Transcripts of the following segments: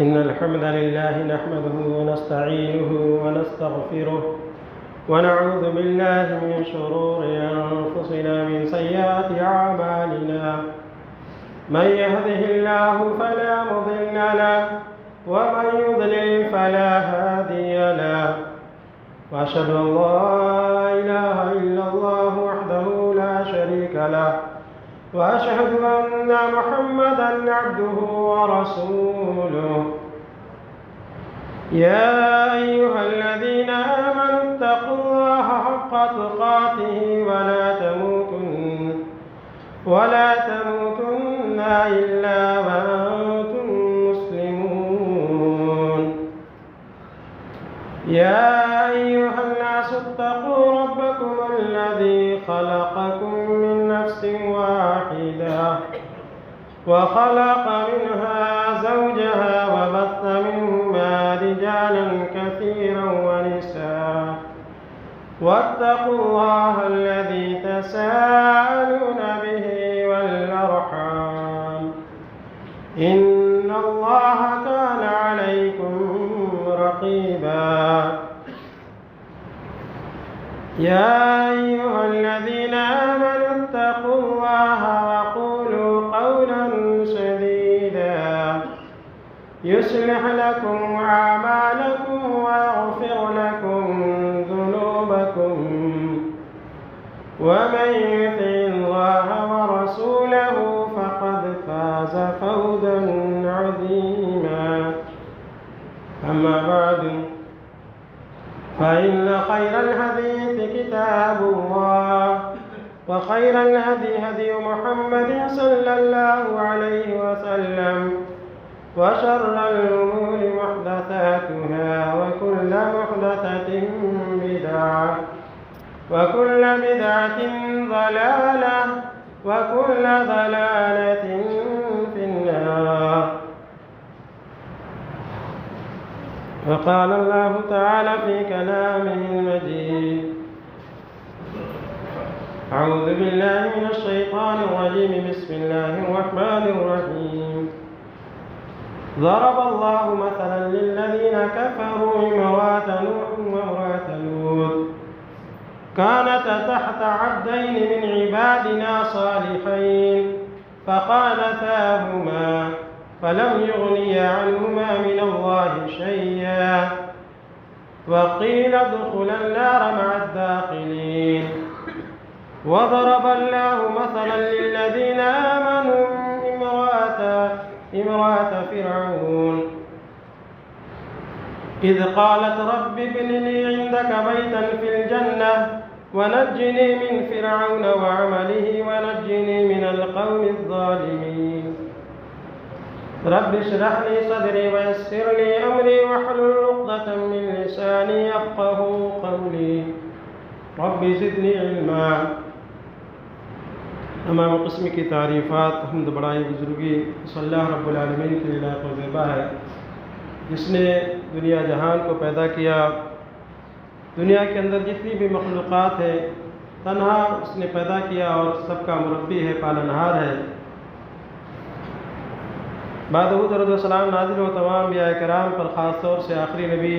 إن الحمد لله نحمده ونستعينه ونستغفره ونعوذ بالله من شرور أنفسنا من سيئات أعمالنا من يهده الله فلا مضل له ومن يضلل فلا هادي له وأشهد أن لا إله إلا الله وحده لا شريك له وأشهد أن محمدًا عبده ورسوله يا أيها الذين آمنوا اتقوا الله حق تقاته ولا تموتن إلا وأنتم مسلمون يا أيها الناس اتقوا ربكم الذي خلقكم من نفس واحدة وخلق منها زوجها وبث منهما رجالا كثيرا ونساء واتقوا الله الذي تساءلون به والأرحام إن الله كان عليكم رقيبا يا أيها الذين آمنوا اتقوا الله وقولوا قولا سديدا يصلح لكم أعمالكم ويغفر لكم ذنوبكم ومن يطع الله ورسوله فقد فاز فوزا عظيما أما بعد فإن خير الحديث كتاب الله وخير الهدي هدي محمد صلى الله عليه وسلم وشر الأمور محدثاتها وكل محدثة بدعة وكل بدعة ضلالة وكل ضلالة في النار. وقال الله تعالى في كلامه المجيد أعوذ بالله من الشيطان الرجيم بسم الله الرحمن الرحيم ضرب الله مثلا للذين كفروا امرأة نوح وامرأة لوط كانتا تحت عبدين من عبادنا صالحين فخانتاهما فلم يغنيا عنهما من الله شيئا وقيل ادخلا النار مع الداخلين وضرب الله مثلا للذين آمنوا امرأة فرعون إذ قالت رب ابن لي عندك بيتا في الجنة ونجني من فرعون وعمله ونجني من القوم الظالمين رب اشرح لي صدري ويسر لي أمري واحلل عقدة من لساني يفقهوا قولي رب زدني علما. تمام قسم کی تعریفات حمد بڑائی بزرگی صلی اللہ رب العالمین کے لائق و زیبا ہے جس نے دنیا جہان کو پیدا کیا. دنیا کے اندر جتنی بھی مخلوقات ہے تنہا اس نے پیدا کیا اور سب کا مربی ہے، پالنہار ہے. بعد درود و سلام نازل و تمام انبیاء کرام پر، خاص طور سے آخری نبی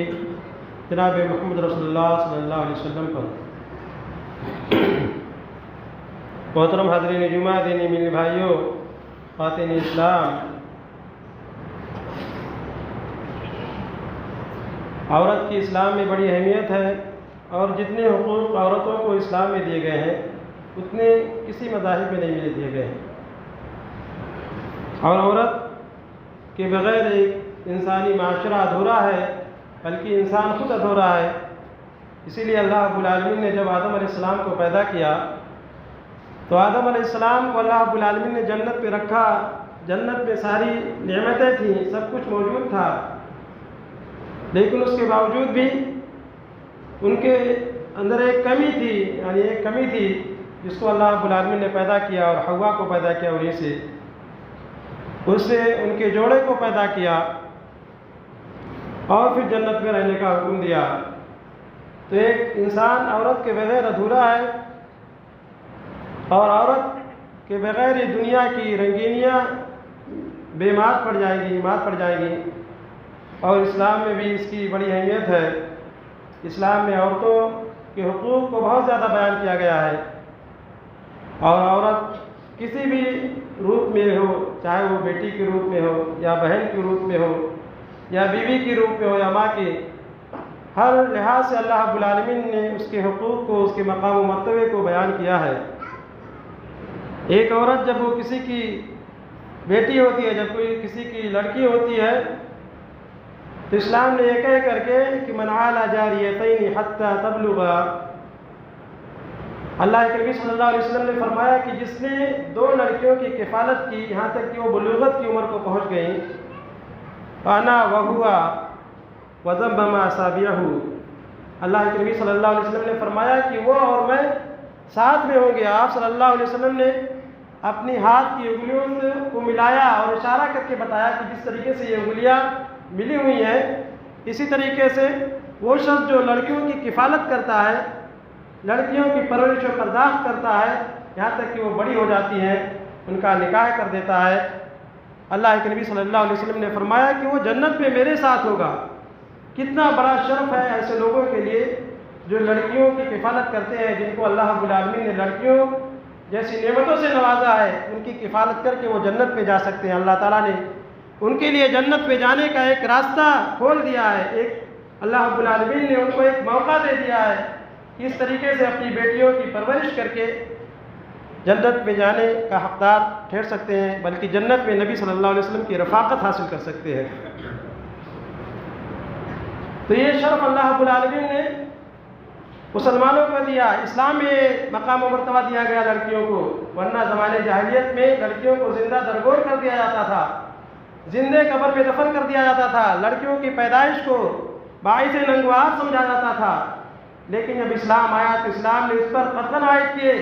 جناب محمد رسول اللہ صلی اللہ علیہ وسلم پر. محترم حاضرین جمعہ، دینی میرے بھائیوں، خواتین اسلام، عورت کی اسلام میں بڑی اہمیت ہے اور جتنے حقوق عورتوں کو اسلام میں دیے گئے ہیں اتنے کسی مذاہب میں نہیں دیے گئے ہیں. اور عورت کے بغیر ایک انسانی معاشرہ ادھورا ہے، بلکہ انسان خود ادھورا ہے. اسی لیے اللہ رب العالمین نے جب آدم علیہ السلام کو پیدا کیا تو آدم علیہ السلام کو اللہ رب العالمین نے جنت پہ رکھا. جنت میں ساری نعمتیں تھیں، سب کچھ موجود تھا، لیکن اس کے باوجود بھی ان کے اندر ایک کمی تھی جس کو اللہ رب العالمین نے پیدا کیا اور حوا کو پیدا کیا، انہیں سے اس سے ان کے جوڑے کو پیدا کیا اور پھر جنت میں رہنے کا حکم دیا. تو ایک انسان عورت کے بغیر ادھورا ہے اور عورت کے بغیر یہ دنیا کی رنگینیاں بے مات پڑ جائیں گی. اور اسلام میں بھی اس کی بڑی اہمیت ہے۔ اسلام میں عورتوں کے حقوق کو بہت زیادہ بیان کیا گیا ہے، اور عورت کسی بھی روپ میں ہو، چاہے وہ بیٹی کے روپ میں ہو یا بہن کے روپ میں ہو یا بیوی کے روپ میں ہو یا ماں کے، ہر لحاظ سے اللہ رب العالمین نے اس کے حقوق کو، اس کے مقام و مرتبے کو بیان کیا ہے۔ ایک عورت جب وہ کسی کی بیٹی ہوتی ہے، جب کوئی کسی کی لڑکی ہوتی ہے، تو اسلام نے یہ کہہ کر کے کہ من عال جاریتین حتی تبلغا، اللہ کے نبی صلی اللہ علیہ وسلم نے فرمایا کہ جس نے 2 لڑکیوں کی کفالت کی یہاں تک کہ وہ بلوغت کی عمر کو پہنچ گئیں، فانا وہوا وضم اصابعہ، اللہ کے نبی صلی اللہ علیہ وسلم نے فرمایا کہ وہ اور میں ساتھ میں ہوں گے۔ آپ صلی اللہ علیہ وسلم نے اپنی ہاتھ کی انگلیوں کو ملایا اور اشارہ کر کے بتایا کہ جس طریقے سے یہ انگلیاں ملی ہوئی ہیں، اسی طریقے سے وہ شخص جو لڑکیوں کی کفالت کرتا ہے، لڑکیوں کی پرورش و پرداخت کرتا ہے، یہاں تک کہ وہ بڑی ہو جاتی ہیں، ان کا نکاح کر دیتا ہے، اللہ کے نبی صلی اللہ علیہ وسلم نے فرمایا کہ وہ جنت میں میرے ساتھ ہوگا۔ کتنا بڑا شرف ہے ایسے لوگوں کے لیے جو لڑکیوں کی کفالت کرتے ہیں، جن کو اللہ رب العالمین نے لڑکیوں جیسی نعمتوں سے نوازا ہے، ان کی کفالت کر کے وہ جنت پہ جا سکتے ہیں۔ اللہ تعالیٰ نے ان کے لیے جنت پہ جانے کا ایک راستہ کھول دیا ہے، ایک اللہ رب العالمین نے ان کو ایک موقع دے دیا ہے کہ اس طریقے سے اپنی بیٹیوں کی پرورش کر کے جنت میں جانے کا حقدار ٹھہر سکتے ہیں، بلکہ جنت میں نبی صلی اللہ علیہ وسلم کی رفاقت حاصل کر سکتے ہیں۔ تو یہ شرف اللہ رب العالمین نے مسلمانوں کو دیا۔ اسلام میں مقام و مرتبہ دیا گیا لڑکیوں کو، ورنہ زمانے جاہلیت میں لڑکیوں کو زندہ درگور کر دیا جاتا تھا، زندے قبر میں دفن کر دیا جاتا تھا، لڑکیوں کی پیدائش کو باعث ننگوار سمجھا جاتا تھا۔ لیکن جب اسلام آیا تو اسلام نے اس پر قطعاً عائد کیے،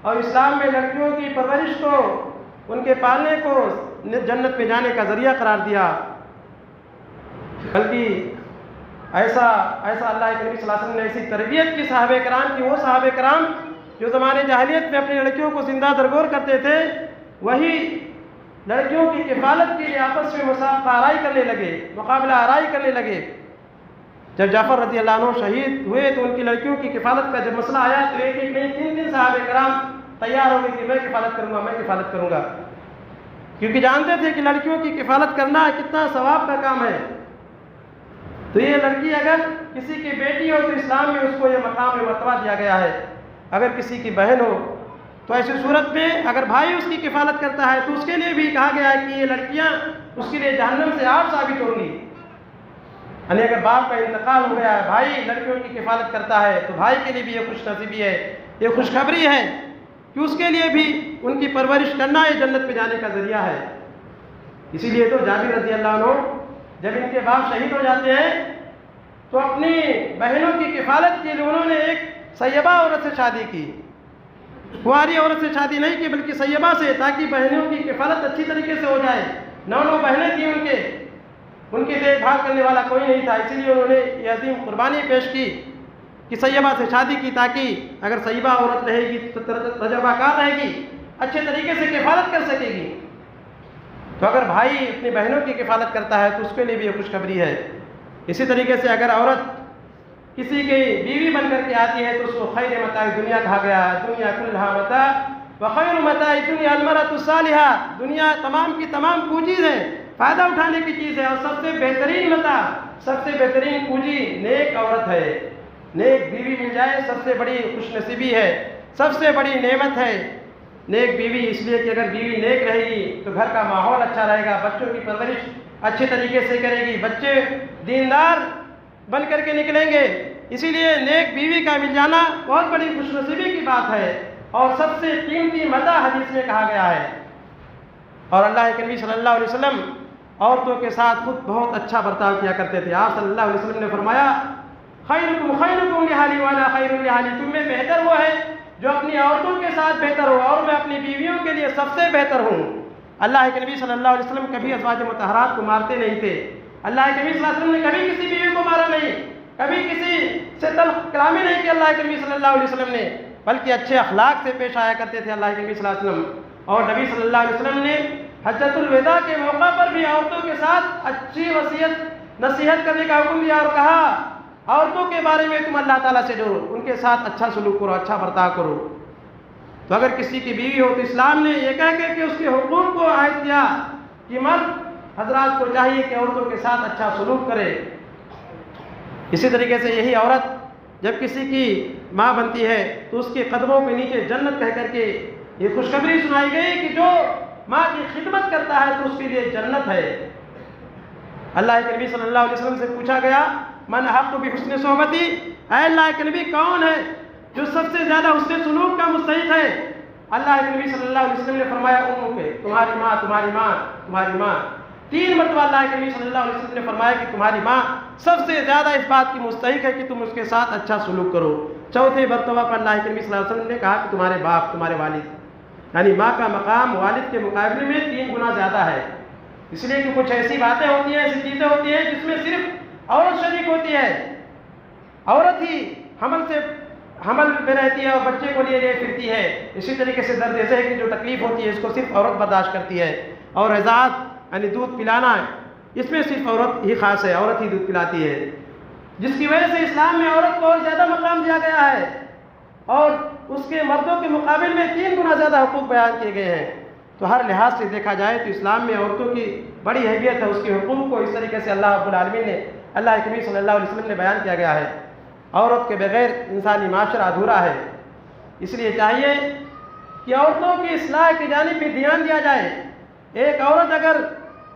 اور اسلام میں لڑکیوں کی پرورش کو، ان کے پالنے کو جنت میں جانے کا ذریعہ قرار دیا۔ بلکہ ایسا اللہ کے نبی صلی اللہ علیہ وسلم نے ایسی تربیت کی صحابہ کرام کی، وہ صحابہ کرام جو زمانے جاہلیت میں اپنی لڑکیوں کو زندہ درگور کرتے تھے، وہی لڑکیوں کی کفالت کے لیے آپس میں مسابقہ آرائی کرنے لگے، مقابلہ آرائی کرنے لگے۔ جب جعفر رضی اللہ عنہ شہید ہوئے تو ان کی لڑکیوں کی کفالت کا جب مسئلہ آیا تو ایک نہیں 3 صحابہ کرام تیار ہو گئے کہ میں کفالت کروں گا، میں کفالت کروں گا، کیونکہ جانتے تھے کہ لڑکیوں کی کفالت کرنا کتنا ثواب کا کام ہے۔ تو یہ لڑکی اگر کسی کی بیٹی ہو تو اسلام میں اس کو یہ مقام و مرتبہ دیا گیا ہے۔ اگر کسی کی بہن ہو تو ایسی صورت میں اگر بھائی اس کی کفالت کرتا ہے تو اس کے لیے بھی کہا گیا ہے کہ یہ لڑکیاں اس کے لیے جہنم سے آگ ثابت ہوں گی۔ یعنی اگر باپ کا انتقال ہو گیا ہے، بھائی لڑکیوں کی کفالت کرتا ہے، تو بھائی کے لیے بھی یہ خوش نصیبی ہے، یہ خوشخبری ہے کہ اس کے لیے بھی ان کی پرورش کرنا یہ جنت پہ جانے کا ذریعہ ہے۔ اسی لیے تو جابر رضی اللہ عنہ جب ان کے باپ شہید ہو جاتے ہیں تو اپنی بہنوں کی کفالت کے لیے انہوں نے ایک سیبہ عورت سے شادی کی، کنواری عورت سے شادی نہیں کی بلکہ سیبہ سے، تاکہ بہنوں کی کفالت اچھی طریقے سے ہو جائے۔ 9 بہنیں تھیں ان کی دیکھ بھال کرنے والا کوئی نہیں تھا، اسی لیے انہوں نے یہ عظیم قربانی پیش کی کہ سیبہ سے شادی کی، تاکہ اگر سیبہ عورت رہے گی تو تجربہ کار رہے گی، اچھے طریقے سے کفالت کر سکے گی۔ تو اگر بھائی اپنی بہنوں کی کفالت کرتا ہے تو اس کے لیے بھی یہ خوشخبری ہے۔ اسی طریقے سے اگر عورت کسی کی بیوی بن کر کے آتی ہے تو اس کو خیر متاع دنیا کہا گیا ہے، دنیا کلھا متاع وخیر متاع الدنیا المرأۃ الصالحہ، دنیا تمام کی تمام پونجی ہے، فائدہ اٹھانے کی چیز ہے، اور سب سے بہترین متاع، سب سے بہترین پونجی نیک عورت ہے۔ نیک بیوی مل جائے سب سے بڑی خوش نصیبی ہے، سب سے بڑی نعمت ہے نیک بیوی، اس لیے کہ اگر بیوی نیک رہے گی تو گھر کا ماحول اچھا رہے گا، بچوں کی پرورش اچھے طریقے سے کرے گی، بچے دیندار بن کر کے نکلیں گے۔ اسی لیے نیک بیوی کا مل جانا بہت بڑی خوش نصیبی کی بات ہے، اور سب سے قیمتی متاع حدیث میں کہا گیا ہے۔ اور اللہ کے نبی صلی اللہ علیہ وسلم عورتوں کے ساتھ خود بہت اچھا برتاؤ کیا کرتے تھے۔ آپ صلی اللہ علیہ وسلم نے فرمایا خیرکم خیرکم لأہلی وانا خیر لأہلی، تم میں بہتر وہ ہے جو اپنی عورتوں کے ساتھ بہتر ہو، اور میں اپنی بیویوں کے لیے سب سے بہتر ہوں۔ اللہ کے نبی صلی اللہ علیہ وسلم کبھی ازواج مطہرات کو مارتے نہیں تھے، اللہ کے نبی صلی اللہ علیہ وسلم نے کبھی کسی بیوی کو مارا نہیں، کبھی کسی سے تلخ کلامی نہیں کی اللہ کے نبی صلی اللہ علیہ وسلم نے، بلکہ اچھے اخلاق سے پیش آیا کرتے تھے اللہ کے نبی صلی اللہ علیہ وسلم۔ اور نبی صلی اللہ علیہ وسلم نے حجۃ الوداع کے موقع پر بھی عورتوں کے ساتھ اچھی وصیت نصیحت کرنے کا حکم دیا اور کہا عورتوں کے بارے میں تم اللہ تعالیٰ سے ڈرو، ان کے ساتھ اچھا سلوک کرو، اچھا برتاؤ کرو۔ تو اگر کسی کی بیوی ہو تو اسلام نے یہ کہہ کے کہ اس کے حقوق کو عائد کیا کہ مرد حضرات کو چاہیے کہ عورتوں کے ساتھ اچھا سلوک کرے۔ اسی طریقے سے یہی عورت جب کسی کی ماں بنتی ہے تو اس کے قدموں کے نیچے جنت کہہ کر کے یہ خوشخبری سنائی گئی کہ جو ماں کی خدمت کرتا ہے تو اس کے لیے جنت ہے۔ اللہ کے نبی صلی اللہ علیہ وسلم سے پوچھا گیا من حق بحسن صحبتی، اے اللہ کے نبی کون ہے جو سب سے زیادہ حسن سلوک کا مستحق ہے؟ اللہ کے نبی صلی اللہ علیہ وسلم نے فرمایا امک، تمہاری ماں، تمہاری ماں، تمہاری ماں۔ 3 مرتبہ اللہ کے نبی صلی اللہ علیہ وسلم نے فرمایا کہ تمہاری ماں سب سے زیادہ اس بات کی مستحق ہے کہ تم اس کے ساتھ اچھا سلوک کرو۔ 4تھے مرتبہ پر اللہ کے نبی صلی اللہ علیہ وسلم نے کہا کہ تمہارے باپ، تمہارے والد، یعنی ماں کا مقام والد کے مقابلے میں 3 گنا زیادہ ہے۔ اس لیے کہ کچھ ایسی باتیں ہوتی ہیں، ایسی چیزیں ہوتی ہیں جس میں صرف عورت شریک ہوتی ہے، عورت ہی حمل میں رہتی ہے اور بچے کو لیے پھرتی ہے۔ اسی طریقے سے درد ذہن کی جو تکلیف ہوتی ہے اس کو صرف عورت برداشت کرتی ہے، اور رضاعت یعنی دودھ پلانا اس میں صرف عورت ہی خاص ہے، عورت ہی دودھ پلاتی ہے، جس کی وجہ سے اسلام میں عورت کو اور زیادہ مقام دیا گیا ہے اور اس کے مردوں کے مقابل میں 3 گنا زیادہ حقوق بیان کیے گئے ہیں۔ تو ہر لحاظ سے دیکھا جائے تو اسلام میں عورتوں کی بڑی اہمیت ہے، اس کے حقوق کو اس طریقے سے اللہ رب العالمین نے، اللہ کے نبی صلی اللہ علیہ وسلم نے بیان کیا گیا ہے۔ عورت کے بغیر انسانی معاشرہ ادھورا ہے، اس لیے چاہیے کہ عورتوں کی اصلاح کی جانب بھی دھیان دیا جائے۔ ایک عورت اگر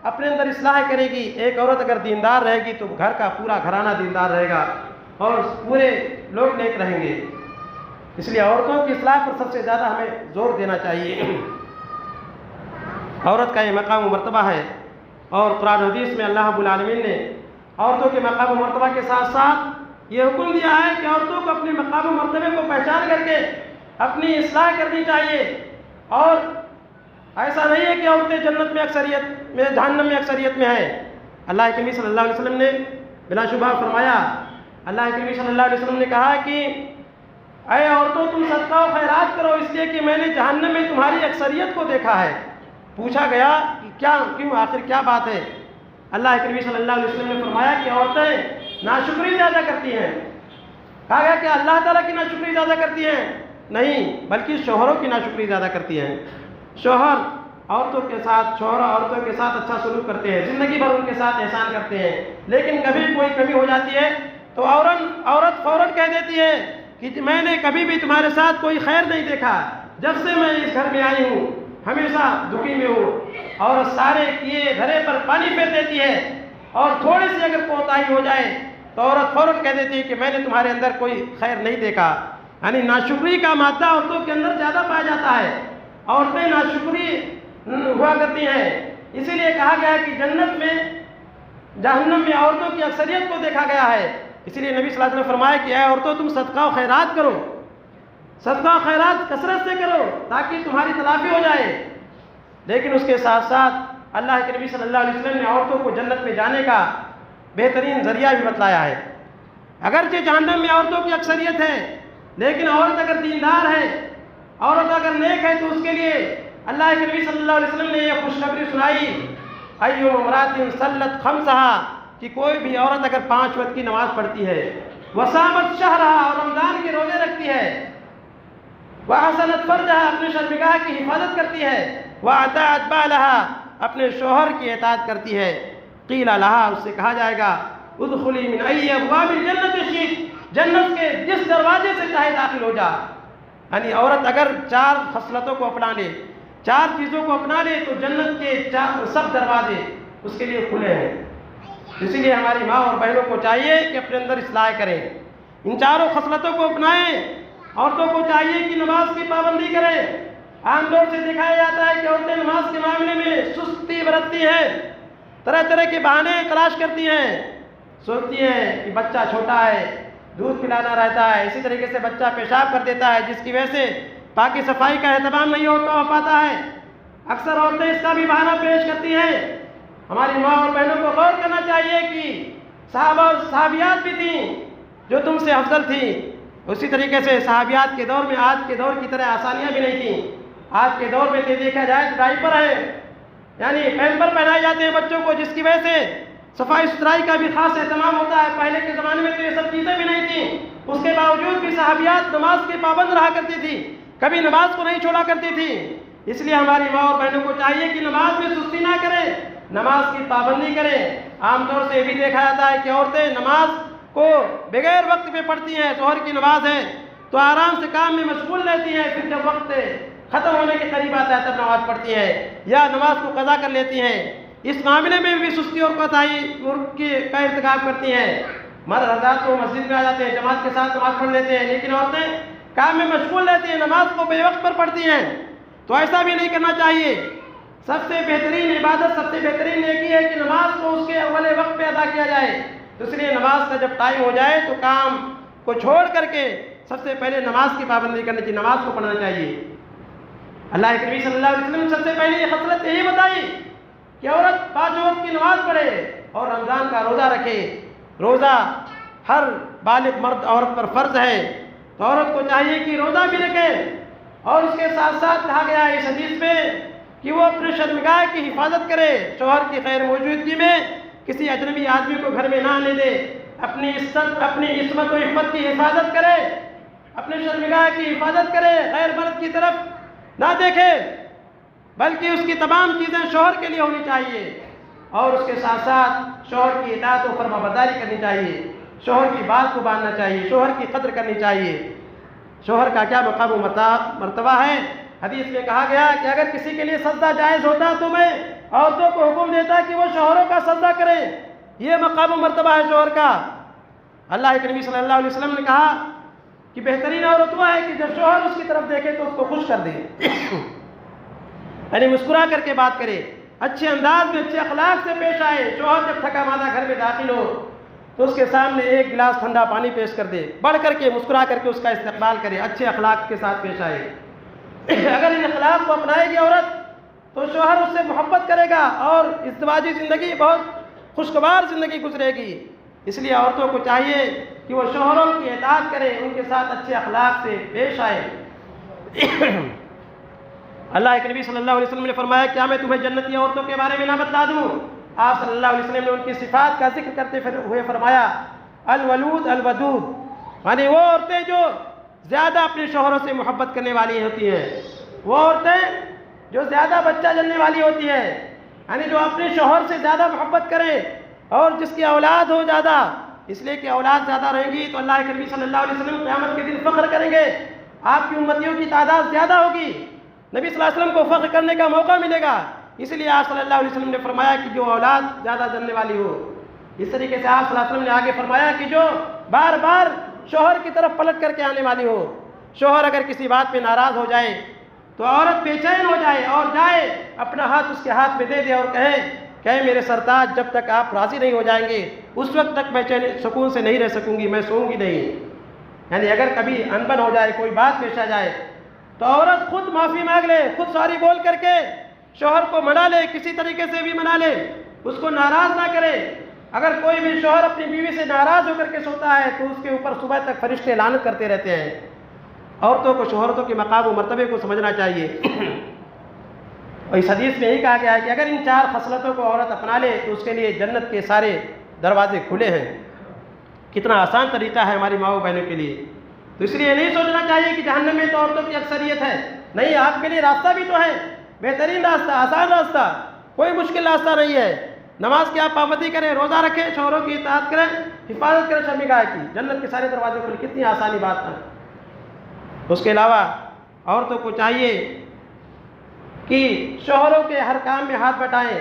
اپنے اندر اصلاح کرے گی، ایک عورت اگر دیندار رہے گی تو گھر کا پورا گھرانہ دیندار رہے گا اور پورے لوگ نیک رہیں گے۔ اس لیے عورتوں کی اصلاح پر سب سے زیادہ ہمیں زور دینا چاہیے۔ عورت کا یہ مقام و مرتبہ ہے، اور قرآن حدیث میں اللہ رب العالمین نے عورتوں کے مقام و مرتبہ کے ساتھ ساتھ یہ حکم دیا ہے کہ عورتوں کو اپنے مقام و مرتبے کو پہچان کر کے اپنی اصلاح کرنی چاہیے، اور ایسا نہیں ہے کہ عورتیں جنت میں اکثریت میں، جہنم میں اکثریت میں ہیں۔ اللہ کے نبی صلی اللہ علیہ وسلم نے بلا شبہ فرمایا، اللہ کے نبی صلی اللہ علیہ وسلم نے کہا کہ اے عورتوں تم صدقہ و خیرات کرو، اس لیے کہ میں نے جہنم میں تمہاری اکثریت کو دیکھا ہے۔ پوچھا گیا کہ کیوں، آخر کیا بات ہے؟ اللہ کے نبی صلی اللہ علیہ وسلم نے فرمایا کہ عورتیں ناشکری زیادہ کرتی ہیں۔ کہا گیا کہ اللہ تعالیٰ کی ناشکری زیادہ کرتی ہیں؟ نہیں، بلکہ شوہروں کی ناشکری زیادہ کرتی ہیں۔ شوہر عورتوں کے ساتھ اچھا سلوک کرتے ہیں، زندگی بھر ان کے ساتھ احسان کرتے ہیں، لیکن کبھی کوئی کمی ہو جاتی ہے تو عورت فوراً کہہ دیتی ہے کہ میں نے کبھی بھی تمہارے ساتھ کوئی خیر نہیں دیکھا، جب سے میں اس گھر میں آئی ہوں ہمیشہ دکھی میں ہوں، اور سارے کیے دھرے پر پانی پھیر دیتی ہے، اور تھوڑی سی اگر کوتاہی ہو جائے تو عورت فوراً کہہ دیتی ہے کہ میں نے تمہارے اندر کوئی خیر نہیں دیکھا۔ یعنی ناشکری کا مادہ عورتوں کے اندر زیادہ پایا جاتا ہے، عورتیں ناشکری ہوا کرتی ہیں۔ اسی لیے کہا گیا ہے کہ جہنم میں عورتوں کی اکثریت کو دیکھا گیا ہے۔ اسی لیے نبی صلی اللہ علیہ وسلم نے فرمایا کہ اے عورتوں تم صدقہ و خیرات کرو، صدقہ و خیرات کثرت سے کرو تاکہ تمہاری تلافی ہو جائے۔ لیکن اس کے ساتھ ساتھ اللہ کے نبی صلی اللہ علیہ وسلم نے عورتوں کو جنت میں جانے کا بہترین ذریعہ بھی بتلایا ہے۔ اگرچہ جہنم میں عورتوں کی اکثریت ہے، لیکن عورت اگر دیندار ہے، عورت اگر نیک ہے تو اس کے لیے اللہ کے نبی صلی اللہ علیہ وسلم نے یہ خوشخبری سنائی، ایو امرأۃ صلت خمسہا، کہ کوئی بھی عورت اگر 5 وقت کی نماز پڑھتی ہے، وصامت شہرہا، اور رمضان کے روزے رکھتی ہے، وحسنت فرجہا، اپنے شرمگاہ کی حفاظت کرتی ہے، واطاعت بالہا، اپنے شوہر کی اطاعت کرتی ہے، قیل لہا، اس سے کہا جائے گا ادخلی من ای ابواب الجنت شئت، جنت کے جس دروازے سے چاہے داخل ہو جا۔ یعنی عورت اگر 4 خصلتوں کو اپنا لے، 4 چیزوں کو اپنا لے تو جنت کے سب دروازے اس کے لیے کھلے ہیں۔ اسی لیے ہماری ماں اور بہنوں کو چاہیے کہ اپنے اندر اصلاح کریں، ان 4 خصلتوں کو اپنائیں۔ عورتوں کو چاہیے کہ نماز کی پابندی کریں۔ عام طور سے دکھایا جاتا ہے کہ عورتیں نماز کے معاملے میں سستی برتتی ہیں، طرح طرح کے بہانے تلاش کرتی ہیں، سوچتی ہیں کہ بچہ چھوٹا ہے، دودھ پلانا رہتا ہے، اسی طریقے سے بچہ پیشاب کر دیتا ہے، جس کی وجہ سے پاکی صفائی کا اہتمام نہیں ہو پاتا ہے۔ اکثر عورتیں اس کا بھی بہانہ پیش کرتی ہیں۔ ہماری ماں اور بہنوں کو غور کرنا چاہیے کہ صحابہ اور صحابیات بھی تھیں جو تم سے افضل تھیں، اسی طریقے سے صحابیات کے دور میں آج کے دور کی طرح آسانیاں بھی نہیں تھیں۔ آج کے دور میں دیکھا جائے تو ڈائپر ہے، یعنی پیمپر پہنائے جاتے ہیں بچوں کو، جس کی وجہ سے صفائی ستھرائی کا بھی خاص اہتمام ہوتا ہے۔ پہلے کے زمانے میں تو یہ سب چیزیں بھی نہیں تھیں، اس کے باوجود بھی صحابیات نماز کے پابند رہا کرتی تھی، کبھی نماز کو نہیں چھوڑا کرتی تھی۔ اس لیے ہماری ماں اور بہنوں کو چاہیے کہ نماز میں سستی نہ کریں، نماز کی پابندی کریں۔ عام طور سے یہ بھی دیکھا جاتا ہے کہ عورتیں نماز کو بغیر وقت پہ پڑھتی ہیں، ظہر کی نماز ہے تو آرام سے کام میں مشغول رہتی ہیں، پھر جب وقت ختم ہونے کے قریب آتا ہے تب نماز پڑھتی ہیں یا نماز کو قضا کر لیتی ہیں۔ اس معاملے میں بھی سستی اور کوتاہی کا ارتکاب کرتی ہیں۔ مرد حضرات تو مسجد میں آ جاتے ہیں، جماعت کے ساتھ نماز پڑھ لیتے ہیں، لیکن عورتیں کام میں مشغول رہتی ہیں، نماز کو بے وقت پر پڑھتی ہیں، تو ایسا بھی نہیں کرنا چاہیے۔ سب سے بہترین عبادت، سب سے بہترین نیکی ہے کہ نماز کو اس کے اول وقت پہ ادا کیا جائے۔ تو اس لیے نماز کا جب ٹائم ہو جائے تو کام کو چھوڑ کر کے سب سے پہلے نماز کی پابندی کرنی چاہیے، نماز کو پڑھنا چاہیے۔ اللہ کے نبی صلی اللہ علیہ وسلم نے سب سے پہلے یہ خصلت یہی بتائی کہ عورت 5 وقت کی نماز پڑھے اور رمضان کا روزہ رکھے۔ روزہ ہر بالغ مرد عورت پر فرض ہے، تو عورت کو چاہیے کہ روزہ بھی رکھے، اور اس کے ساتھ ساتھ کہا گیا ہے اس حدیث میں کہ وہ اپنے شرمگاہ کی حفاظت کرے، شوہر کی غیر موجودگی میں کسی اجنبی آدمی کو گھر میں نہ آنے دے، اپنی عصمت و عفت کی حفاظت کرے، اپنے شرمگاہ کی حفاظت کرے، غیر مرد کی طرف نہ دیکھے، بلکہ اس کی تمام چیزیں شوہر کے لیے ہونی چاہیے، اور اس کے ساتھ ساتھ شوہر کی اطاعت و فرمانبرداری کرنی چاہیے، شوہر کی بات کو ماننا چاہیے، شوہر کی قدر کرنی چاہیے۔ شوہر کا کیا مقام و مرتبہ ہے؟ حدیث میں کہا گیا کہ اگر کسی کے لیے سجدہ جائز ہوتا تو میں عورتوں کو حکم دیتا کہ وہ شوہروں کا سجدہ کریں۔ یہ مقام و مرتبہ ہے شوہر کا۔ اللہ کے نبی صلی اللہ علیہ وسلم نے کہا کہ بہترین عورت وہ ہے کہ جب شوہر اس کی طرف دیکھے تو اس کو خوش کر دے، یعنی مسکرا کر کے بات کرے، اچھے انداز میں، اچھے اخلاق سے پیش آئے۔ شوہر جب تھکا ماندہ گھر میں داخل ہو تو اس کے سامنے ایک گلاس ٹھنڈا پانی پیش کر دے، بڑھ کر کے مسکرا کر کے اس کا استقبال کرے، اچھے اخلاق کے ساتھ پیش آئے۔ اگر ان اخلاق کو اپنائے گی عورت تو شوہر اس سے محبت کرے گا اور ازدواجی زندگی بہت خوشگوار زندگی گزرے گی۔ اس لیے عورتوں کو چاہیے کہ وہ شوہروں کی اطاعت کرے، ان کے ساتھ اچھے اخلاق سے پیش آئے۔ اللہ کے نبی صلی اللہ علیہ وسلم نے فرمایا کیا میں تمہیں جنتی عورتوں کے بارے میں نہ بتلا دوں؟ آپ صلی اللہ علیہ وسلم نے ان کی صفات کا ذکر کرتے ہوئے فرمایا الولود الودود، یعنی وہ عورتیں جو زیادہ اپنے شوہروں سے محبت کرنے والی ہوتی ہیں، وہ عورتیں جو زیادہ بچہ جننے والی ہوتی ہیں، یعنی جو اپنے شوہر سے زیادہ محبت کرے اور جس کی اولاد ہو زیادہ، اس لیے کہ اولاد زیادہ رہیں گی تو اللہ کے نبی صلی اللہ علیہ وسلم قیامت کے دن فخر کریں گے، آپ کی امتیوں کی تعداد زیادہ ہوگی، نبی صلی اللہ علیہ وسلم کو فخر کرنے کا موقع ملے گا۔ اس لیے آپ صلی اللہ علیہ وسلم نے فرمایا کہ جو اولاد زیادہ جننے والی ہو۔ اس طریقے سے آپ صلی اللہ علیہ وسلم نے آگے فرمایا کہ جو بار بار شوہر کی طرف پلٹ کر کے آنے والی ہو۔ شوہر اگر کسی بات پہ ناراض ہو جائے تو عورت بے چین ہو جائے اور جائے اپنا ہاتھ اس کے ہاتھ میں دے دے اور کہے میرے سرتاج جب تک آپ راضی نہیں ہو جائیں گے اس وقت تک میں سکون سے نہیں رہ سکوں گی، میں سوؤں گی نہیں۔ یعنی اگر کبھی انبن ہو جائے، کوئی بات پیش آ جائے تو عورت خود معافی مانگ لے، خود سوری بول کر کے شوہر کو منا لے، کسی طریقے سے بھی منا لے، اس کو ناراض نہ کرے۔ اگر کوئی بھی شوہر اپنی بیوی سے ناراض ہو کر کے سوتا ہے تو اس کے اوپر صبح تک فرشتے لعنت کرتے رہتے ہیں۔ عورتوں کو شوہرتوں کے مقام و مرتبے کو سمجھنا چاہیے۔ اور اس حدیث میں یہی کہا گیا ہے کہ اگر ان 4 خصلتوں کو عورت اپنا لے تو اس کے لیے جنت کے سارے دروازے کھلے ہیں۔ کتنا آسان طریقہ ہے ہماری ماؤں بہنوں کے لیے۔ تو اس لیے نہیں سوچنا چاہیے کہ جہنم میں تو عورتوں کی اکثریت ہے، نہیں، آپ کے لیے راستہ بھی تو ہے، بہترین راستہ، آسان راستہ، کوئی مشکل راستہ نہیں ہے۔ نماز کی آپ پابندی کریں، روزہ رکھیں، شوہروں کی اطاعت کریں، حفاظت کریں شرمگاہ کی، جنت کے سارے دروازے کھلے، کتنی آسانی بات ہے۔ اس کے علاوہ عورتوں کو چاہیے کہ شوہروں کے ہر کام میں ہاتھ بٹائیں،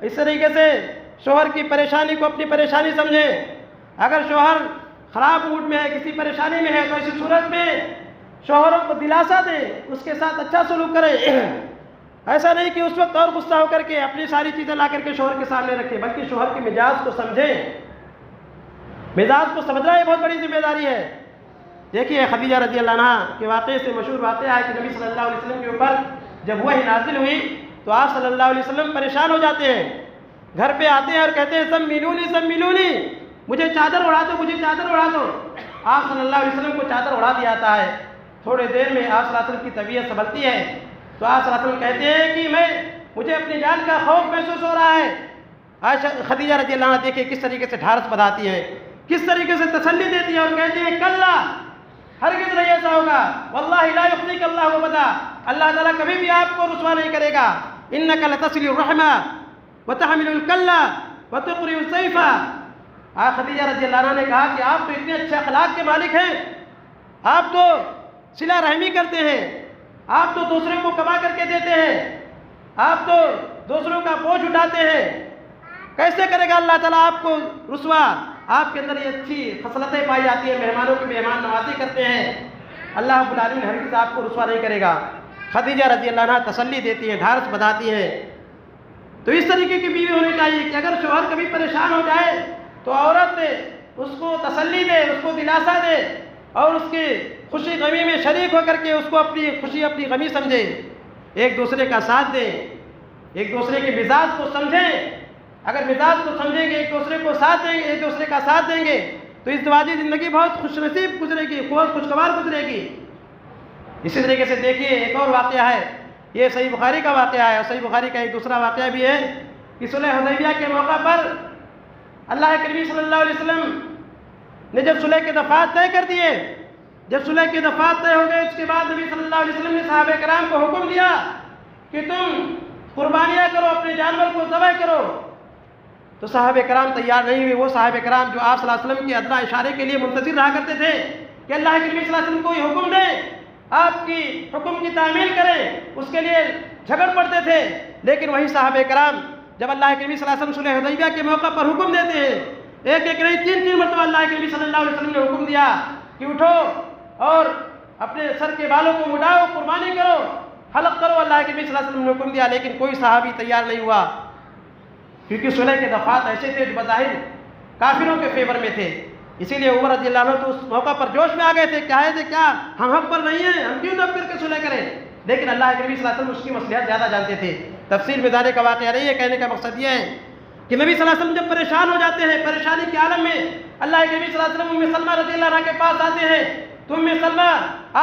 اس طریقے سے شوہر کی پریشانی کو اپنی پریشانی سمجھیں۔ اگر شوہر خراب موڈ میں ہے، کسی پریشانی میں ہے تو ایسی صورت میں شوہروں کو دلاسا دیں، اس کے ساتھ اچھا سلوک کریں۔ ایسا نہیں کہ اس وقت اور غصہ ہو کر کے اپنی ساری چیزیں لا کر کے شوہر کے سامنے رکھیں، بلکہ شوہر کے مزاج کو سمجھیں۔ مزاج کو سمجھنا یہ بہت بڑی ذمہ داری ہے۔ دیکھیے خدیجہ رضی اللہ عنہا کے واقعے سے مشہور واقعہ ہے کہ نبی صلی اللہ علیہ وسلم کے اوپر جب وحی نازل ہوئی تو آپ صلی اللہ علیہ وسلم پریشان ہو جاتے ہیں، گھر پہ آتے ہیں اور کہتے ہیں زملونی، مجھے چادر اڑا دو، مجھے چادر اڑا دو۔ آپ صلی اللہ علیہ وسلم کو چادر اڑا دیا جاتا ہے۔ تھوڑے دیر میں آپ صلی اللہ علیہ وسلم کی طبیعت سنبھلتی ہے تو آپ صلی اللہ علیہ وسلم کہتے ہیں کہ مجھے اپنی جان کا خوف محسوس ہو رہا ہے۔ عائشہ خدیجہ رضی اللہ عنہ دیکھیں کس طریقے سے ڈھارس بندھاتی ہیں، کس طریقے سے تسلی دیتی ہیں اور کہتی ہیں کلا، ہرگز نہیں ایسا ہوگا، واللہ لا یخزیک اللہ ابدا، اللہ تعالیٰ کبھی بھی آپ کو رسوا نہیں کرے گا، انک لتصل الرحمہ وتحمل الکلہ وتقری السیف۔ خدیجہ رضی اللہ عنہ نے کہا کہ آپ تو اتنے اچھے اخلاق کے مالک ہیں، آپ تو صلہ رحمی کرتے ہیں، آپ تو دوسروں کو کما کر کے دیتے ہیں، آپ تو دوسروں کا بوجھ اٹھاتے ہیں، کیسے کرے گا اللہ تعالیٰ آپ کو رسوا؟ آپ کے اندر یہ اچھی خصلتیں پائی جاتی ہیں، مہمانوں کی مہمان نوازی کرتے ہیں، اللہ رب العالمین ہرگز آپ کو رسوا نہیں کرے گا۔ خدیجہ رضی اللہ عنہ تسلی دیتی ہیں، ڈھارس بندھاتی ہیں۔ تو اس طریقے کی بیوی ہونی چاہیے کہ اگر شوہر کبھی پریشان ہو جائے تو عورت اس کو تسلی دے، اس کو دلاسا دے اور اس کی خوشی غمی میں شریک ہو کر کے اس کو اپنی خوشی اپنی غمی سمجھے، ایک دوسرے کا ساتھ دیں، ایک دوسرے کے مزاج کو سمجھیں۔ اگر مزاج کو سمجھیں گے، ایک دوسرے کو ساتھ دیں گے، ایک دوسرے کا ساتھ دیں گے تو ازدواجی زندگی بہت خوش نصیب گزرے گی، بہت خوشگوار گزرے گی۔ اسی طریقے سے دیکھیے ایک اور واقعہ ہے، یہ صحیح بخاری کا واقعہ ہے، اور صحیح بخاری کا ایک دوسرا واقعہ بھی ہے کہ صلح حدیبیہ کے موقع پر اللہ کریم صلی اللہ علیہ وسلم نے جب صلح کے دفعات طے کر دیے، جب صلح کے دفعات طے ہو گئے، اس کے بعد نبی صلی اللہ علیہ وسلم نے صحابہ کرام کو حکم دیا کہ تم قربانیاں کرو، اپنے جانور کو ذبح کرو۔ تو صحابہ کرام تیار نہیں ہوئے، وہ صحابہ کرام جو آپ صلی اللہ علیہ وسلم کے ادنیٰ اشارے کے لیے منتظر رہا کرتے تھے کہ اللہ کے نبی صلی اللہ علیہ وسلم کو یہ حکم دیں، آپ کی حکم کی تعمیل کریں، اس کے لیے جھگڑ پڑتے تھے۔ لیکن وہی صحابہ کرام جب اللہ کے نبی صلی اللہ علیہ وسلم صلح حدیبیہ کے موقع پر حکم دیتے ہیں، ایک ایک نہیں تین مرتبہ اللہ کے نبی صلی اللہ علیہ وسلم نے حکم دیا کہ اٹھو اور اپنے سر کے بالوں کو مڈاؤ، قربانی کرو، حلق کرو، اللہ کے نبی صلی اللہ علیہ وسلم نے حکم دیا، لیکن کوئی صحابی تیار نہیں ہوا، کیونکہ صلح کے دفعات ایسے تھے جو بظاہر کافروں کے فیور میں تھے۔ اسی لیے عمر رضی اللہ عنہ تو اس موقع پر جوش میں آ گئے تھے، کیا ہم حق پر نہیں ہیں، ہم کیوں دب کر کے صلح کریں؟ لیکن اللہ کے نبی صلی اللہ علیہ وسلم اس کی مصلحت زیادہ جانتے تھے۔ تفصیل میں جانے کا واقعہ نہیں ہے، کہنے کا مقصد یہ ہے کہ نبی صلی اللہ علیہ وسلم جب پریشان ہو جاتے ہیں، پریشانی کے عالم میں اللہ کے نبی صلی اللہ علیہ وسلم ام سلمہ رضی اللہ عنہ کے پاس آتے ہیں، تو ام سلمہ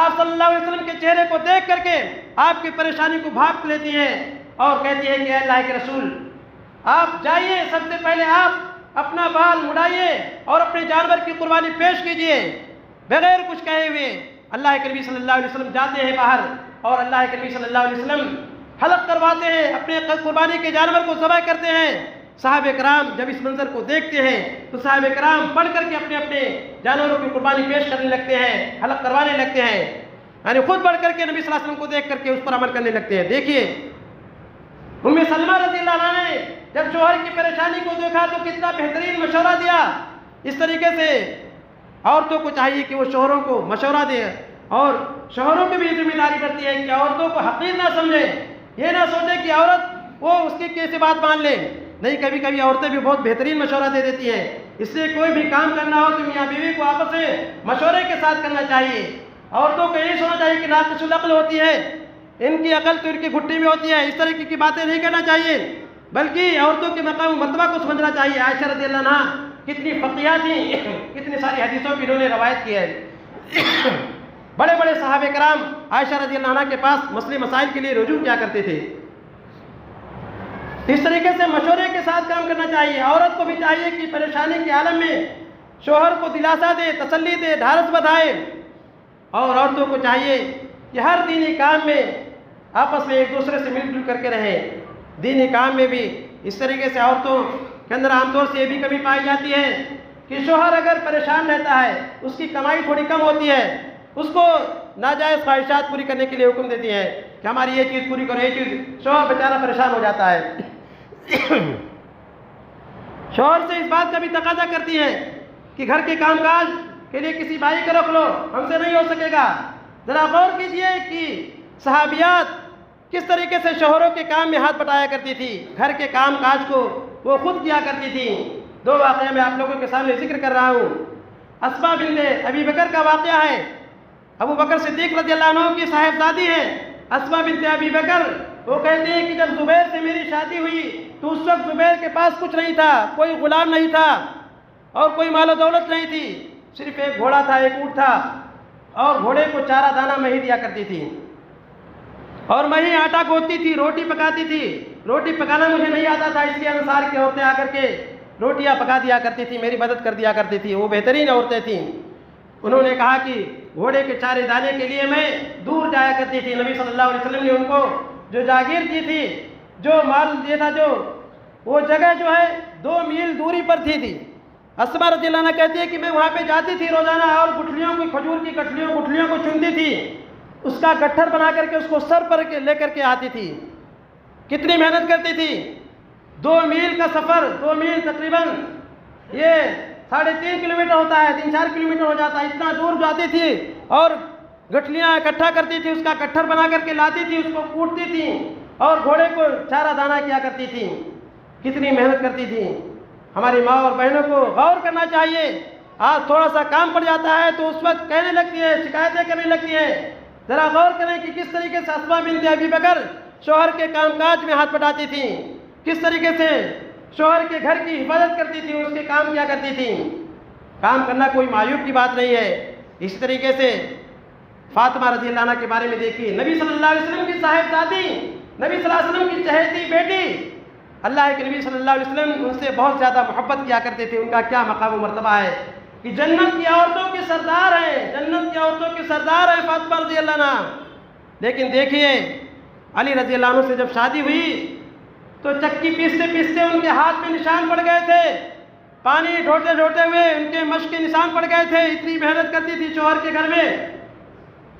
آپ صلی اللہ علیہ وسلم کے چہرے کو دیکھ کر کے آپ کی پریشانی کو بھانپ لیتی ہیں اور کہتی ہیں کہ اے اللہ کے رسول، آپ جائیے، سب سے پہلے آپ اپنا بال مڑائیے اور اپنے جانور کی قربانی پیش کیجئے۔ بغیر کچھ کہے ہوئے اللہ کے نبی صلی اللہ علیہ وسلم جاتے ہیں باہر اور اللہ کے نبی صلی اللہ علیہ وسلم حلق کرواتے ہیں، اپنے قربانی کے جانور کو ذبح کرتے ہیں۔ صحابہ کرام جب اس منظر کو دیکھتے ہیں تو صحابہ کرام بڑھ کر کے اپنے اپنے جانوروں کی قربانی پیش کرنے لگتے ہیں، حلق کروانے لگتے ہیں، یعنی خود بڑھ کر کے نبی صلی اللہ علیہ وسلم کو دیکھ کر کے اس پر عمل کرنے لگتے ہیں۔ دیکھیے ام سلمہ رضی اللہ عنہ نے جب شوہر کی پریشانی کو دیکھا تو کتنا بہترین مشورہ دیا۔ اس طریقے سے عورتوں کو چاہیے کہ وہ شوہروں کو مشورہ دیں، اور شوہروں کی بھی ذمہ داری بنتی ہے کہ عورتوں کو حقیر نہ سمجھیں، یہ نہ سوچے کہ عورت وہ اس کی کیسی بات مان لے، نہیں، کبھی کبھی عورتیں بھی بہت بہترین مشورہ دے دیتی ہیں۔ اس لیے کوئی بھی کام کرنا ہو تو میاں بیوی کو آپس میں مشورے کے ساتھ کرنا چاہیے۔ عورتوں کو یہی سوچنا چاہیے کہ ناقص العقل ہوتی ہے، ان کی عقل تو ان کی گھٹی میں ہوتی ہے، اس طرح کی باتیں نہیں کرنا چاہیے، بلکہ عورتوں کے مقام و مرتبہ کو سمجھنا چاہیے۔ عائشہ رضی اللہ عنہ کتنی فقیہ تھیں، کتنی ساری حدیثوں کی انہوں نے روایت کی ہے۔ بڑے بڑے صحابہ کرام عائشہ رضی اللہ عنہ کے پاس مسئلے مسائل کے لیے رجوع کیا کرتے تھے۔ اس طریقے سے مشورے کے ساتھ کام کرنا چاہیے۔ عورت کو بھی چاہیے کہ پریشانی کے عالم میں شوہر کو دلاسا دے، تسلی دے، ڈھارس بندھائے، اور عورتوں کو چاہیے کہ ہر دینی کام میں آپس میں ایک دوسرے سے مل جل کر کے رہیں۔ دینی کام میں بھی اس طریقے سے عورتوں کے اندر عام طور سے یہ بھی کمی پائی جاتی ہے کہ شوہر اگر پریشان رہتا ہے، اس کی کمائی تھوڑی کم ہوتی ہے، اس کو ناجائز خواہشات پوری کرنے کے لیے حکم دیتی ہے کہ ہماری یہ چیز پوری کرو، یہ چیز، شوہر بیچارہ پریشان ہو جاتا ہے۔ شوہر سے اس بات کا بھی تقاضا کرتی ہے کہ گھر کے کام کاج کے لیے کسی بھائی کو رکھ لو، ہم سے نہیں ہو سکے گا۔ ذرا غور کیجئے کہ صحابیات کس طریقے سے شوہروں کے کام میں ہاتھ بٹایا کرتی تھی، گھر کے کام کاج کو وہ خود کیا کرتی تھی۔ دو واقعہ میں آپ لوگوں کے سامنے ذکر کر رہا ہوں۔ اسماء بنت ابی بکر کا واقعہ ہے، ابو بکر صدیق رضی اللہ عنہ کی صاحبزادی ہیں اسماء بنت ابی بکر۔ وہ کہتے ہیں کہ جب زبیر سے میری شادی ہوئی تو اس وقت زبیر کے پاس کچھ نہیں تھا، کوئی غلام نہیں تھا اور کوئی مال و دولت نہیں تھی، صرف ایک گھوڑا تھا، ایک اونٹ تھا، اور گھوڑے کو چارہ دانہ میں ہی دیا کرتی تھی، اور میں ہی آٹا گوندتی تھی، روٹی پکاتی تھی، روٹی پکانا مجھے نہیں آتا تھا، اس لیے انصار کی عورتیں آ کر کے روٹیاں پکا دیا کرتی تھیں، میری مدد کر دیا کرتی تھی، وہ بہترین عورتیں تھیں۔ انہوں نے کہا کہ گھوڑے کے چارے دانے کے لیے میں دور جایا کرتی تھی، نبی صلی اللہ علیہ وسلم نے ان کو جو جاگیر دی تھی، جو مال دیا تھا، جو وہ جگہ جو ہے 2 میل دوری پر تھی۔ اسماء رضی اللہ عنہ کہتی ہے کہ میں وہاں پہ جاتی تھی روزانہ اور گٹھلیوں کی کھجور کی گٹھلیوں کو چنتی تھی، اس کا گٹھر بنا کر کے اس کو سر پر لے کر کے آتی تھی۔ کتنی محنت کرتی تھی، 2 میل کا سفر، 2 میل تقریباً یہ 3.5 کلومیٹر ہوتا ہے، 3-4 کلومیٹر ہو جاتا ہے، اتنا دور جاتی تھی اور گٹھلیاں اکٹھا کرتی تھی، اس کا گٹھر بنا کر کے لاتی تھی، اس کو کوٹتی تھی اور گھوڑے کو چارہ دانہ کیا کرتی تھی۔ کتنی محنت کرتی تھی۔ ہماری ماں اور بہنوں کو غور کرنا چاہیے، آج تھوڑا سا کام پڑ جاتا ہے تو اس وقت کہنے لگتی ہے، شکایتیں کرنے لگتی ہے۔ ذرا غور کریں کہ کس طریقے سے اسماء بنت ابی بکر شوہر کے کام کاج میں ہاتھ بٹاتی تھیں، کس طریقے سے شوہر کے گھر کی حفاظت کرتی تھی، اس کے کام کیا کرتی تھی۔ کام کرنا کوئی معیوب کی بات نہیں ہے۔ اسی طریقے سے فاطمہ رضی اللہ عنہ کے بارے میں دیکھیے، نبی صلی اللہ علیہ وسلم کی صاحبزادی، نبی صلی اللہ علیہ وسلم کی چہیتی بیٹی، اللہ کے نبی صلی اللہ علیہ وسلم ان سے بہت زیادہ محبت کیا کرتے تھے۔ ان کا کیا مقام و مرتبہ ہے کہ جنت کی عورتوں کے سردار ہیں، جنت کی عورتوں کے سردار ہیں فاطمہ رضی اللہ عنہ۔ لیکن دیکھیے علی رضی اللہ عنہ سے جب شادی ہوئی تو چکی پیستے پیستے ان کے ہاتھ میں نشان پڑ گئے تھے، پانی ڈھوتے ڈھوتے ہوئے ان کے مشق کے نشان پڑ گئے تھے۔ اتنی محنت کرتی تھی شوہر کے گھر میں۔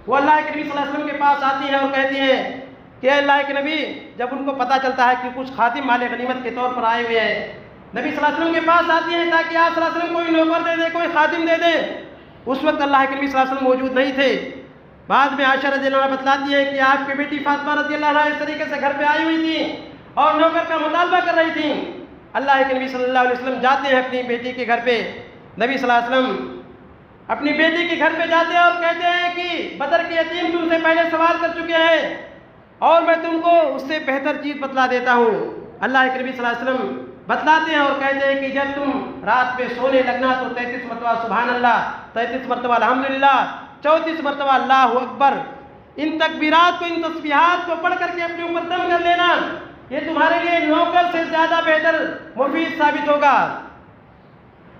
وہ اللہ کے نبی صلی اللہ علیہ وسلم کے پاس آتی ہیں اور کہتی ہیں کہ اے اللہ کے نبی، جب ان کو پتہ چلتا ہے کہ کچھ خادم مال غنیمت کے طور پر آئے ہوئے ہیں، نبی صلی اللہ علیہ وسلم کے پاس آتی ہیں تاکہ آپ صلی اللہ علیہ وسلم کوئی نوکر دے دے، کوئی خادم دے دے۔ اس وقت اللہ کے نبی صلی اللہ علیہ وسلم موجود نہیں تھے۔ بعد میں عائشہ رضی اللہ عنہ بتلاتی ہے کہ آپ کی بیٹی فاطمہ رضی اللہ عنہ اس طریقے سے گھر پہ آئی ہوئی تھی اور نوکر کا مطالبہ کر رہی تھی۔ اللہ کے نبی صلی اللہ علیہ وسلم جاتے ہیں اپنی بیٹی کے گھر پہ، نبی صلی اللہ علیہ وسلم اپنی بیٹی کے گھر پہ جاتے ہیں اور کہتے ہیں کہ بدر کے یتیم تم سے پہلے سوال کر چکے ہیں اور میں تم کو اس سے بہتر چیز بتلا دیتا ہوں۔ اللہ کے نبی صلی اللہ علیہ وسلم بتلاتے ہیں اور کہتے ہیں کہ جب تم رات میں سونے لگنا تو 33 مرتبہ سبحان اللہ، 33 مرتبہ الحمدللہ، 34 مرتبہ اللہ اکبر، ان تکبیرات کو، ان تسبیحات کو پڑھ کر کے اپنے اوپر دم کر لینا، یہ تمہارے لیے نوکر سے زیادہ بہتر مفید ثابت ہوگا۔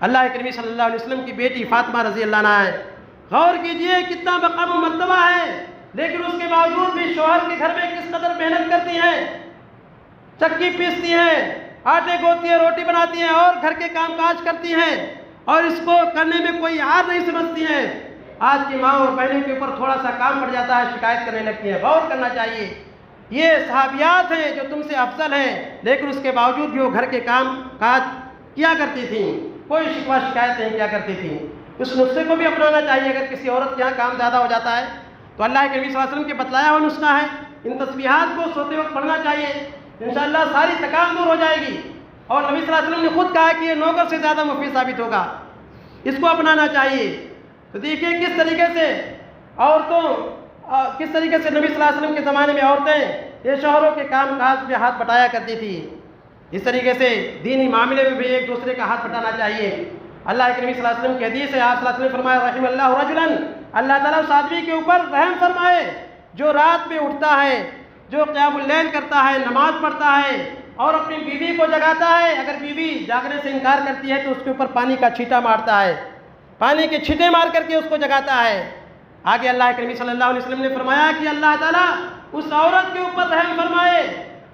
اللہ کے نبی صلی اللہ علیہ وسلم کی بیٹی فاطمہ رضی اللہ عنہ ہے، غور کیجئے کتنا مقام و مرتبہ ہے، لیکن اس کے باوجود بھی شوہر کے گھر میں کس قدر محنت کرتی ہیں، چکی پیستی ہیں، آٹے گوندتی ہیں، روٹی بناتی ہیں اور گھر کے کام کاج کرتی ہیں اور اس کو کرنے میں کوئی عار نہیں سمجھتی ہیں۔ آج کی ماں اور بہنوں کے اوپر تھوڑا سا کام پڑ جاتا ہے، شکایت کرنے لگتی ہیں۔ غور کرنا چاہیے، یہ صحابیات ہیں جو تم سے افضل ہیں، لیکن اس کے باوجود بھی وہ گھر کے کام کاج کیا کرتی تھیں، کوئی شکوہ شکایت نہیں کیا کرتی تھیں۔ اس نسخے کو بھی اپنانا چاہیے۔ اگر کسی عورت کے یہاں کام زیادہ ہو جاتا ہے تو اللہ کے نبی صلی اللہ علیہ وسلم کے بتلایا ہوا نسخہ ہے، ان تسبیحات کو سوتے وقت پڑھنا چاہیے، انشاءاللہ ساری تکان دور ہو جائے گی۔ اور نبی صلی اللہ علیہ وسلم نے خود کہا کہ یہ نوکر سے زیادہ مفید ثابت ہوگا، اس کو اپنانا چاہیے۔ تو دیکھیے کس طریقے سے کس طریقے سے نبی صلی اللہ علیہ وسلم کے زمانے میں عورتیں یہ شوہروں کے کام کاج پہ ہاتھ بٹایا کرتی تھی۔ اس طریقے سے دینی معاملے میں بھی ایک دوسرے کا ہاتھ بٹانا چاہیے۔ اللہ کے نبی صلی اللہ علیہ وسلم کی حدیث ہے، آپ صلی اللہ علیہ وسلم فرمایا رحم اللہ رجلا، اللہ تعالیٰ اس آدمی کے اوپر رحم فرمائے جو رات میں اٹھتا ہے، جو قیام اللیل کرتا ہے، نماز پڑھتا ہے اور اپنی بیوی کو جگاتا ہے۔ اگر بیوی جاگنے سے انکار کرتی ہے تو اس کے اوپر پانی کا چھینٹا مارتا ہے، پانی کے چھینٹے مار کر کے اس کو جگاتا ہے۔ آگے اللہ کے نبی صلی اللہ علیہ وسلم نے فرمایا کہ اللہ تعالیٰ اس عورت کے اوپر رحم فرمائے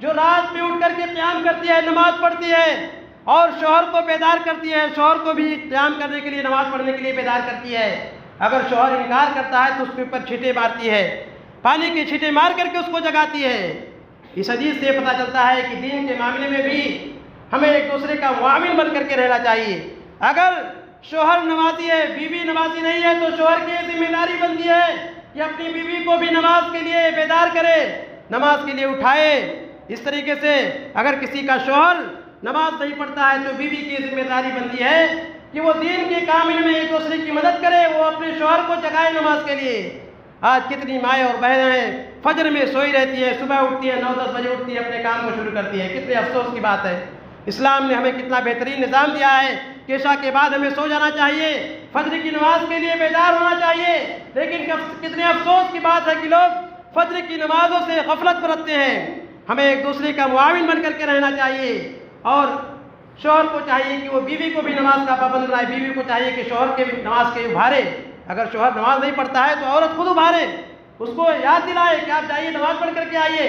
جو رات میں اٹھ کر کے قیام کرتی ہے، نماز پڑھتی ہے اور شوہر کو بیدار کرتی ہے، شوہر کو بھی قیام کرنے کے لیے، نماز پڑھنے کے لیے بیدار کرتی ہے۔ اگر شوہر انکار کرتا ہے تو اس کے اوپر چھینٹے مارتی ہے، پانی کے چھینٹے مار کر کے اس کو جگاتی ہے۔ اس حدیث سے پتہ چلتا ہے کہ دین کے معاملے میں بھی ہمیں ایک دوسرے کا معاون بن کر کے رہنا چاہیے۔ اگر شوہر نمازی ہے، بیوی نمازی نہیں ہے، تو شوہر کی ذمہ داری بنتی ہے کہ اپنی بیوی کو بھی نماز کے لیے بیدار کرے، نماز کے لیے اٹھائے۔ اس طریقے سے اگر کسی کا شوہر نماز نہیں پڑھتا ہے تو بیوی کی ذمہ داری بنتی ہے کہ وہ دین کے کامل میں ایک دوسرے کی مدد کرے، وہ اپنے شوہر کو جگائے نماز کے لیے۔ آج کتنی مائیں اور بہنیں ہیں فجر میں سوئی رہتی ہے، صبح اٹھتی ہے 9-10 بجے اٹھتی ہے، اپنے کام کو شروع کرتی ہے۔ کتنے افسوس کی بات ہے۔ اسلام نے ہمیں کتنا بہترین نظام دیا ہے کہ عشاء کے بعد ہمیں سو جانا چاہیے، فجر کی نماز کے لیے بیدار ہونا چاہیے، لیکن کتنے افسوس کی بات ہے کہ لوگ فجر کی نمازوں سے غفلت برتتے ہیں۔ ہمیں ایک دوسرے کا معاون بن کر کے رہنا چاہیے، اور شوہر کو چاہیے کہ وہ بیوی کو بھی نماز کا پابند بنائے، بیوی کو چاہیے کہ شوہر کے بھی نماز کے ابھارے۔ اگر شوہر نماز نہیں پڑھتا ہے تو عورت خود ابھارے، اس کو یاد دلائے کہ آپ جائیے نماز پڑھ کر کے آئیے۔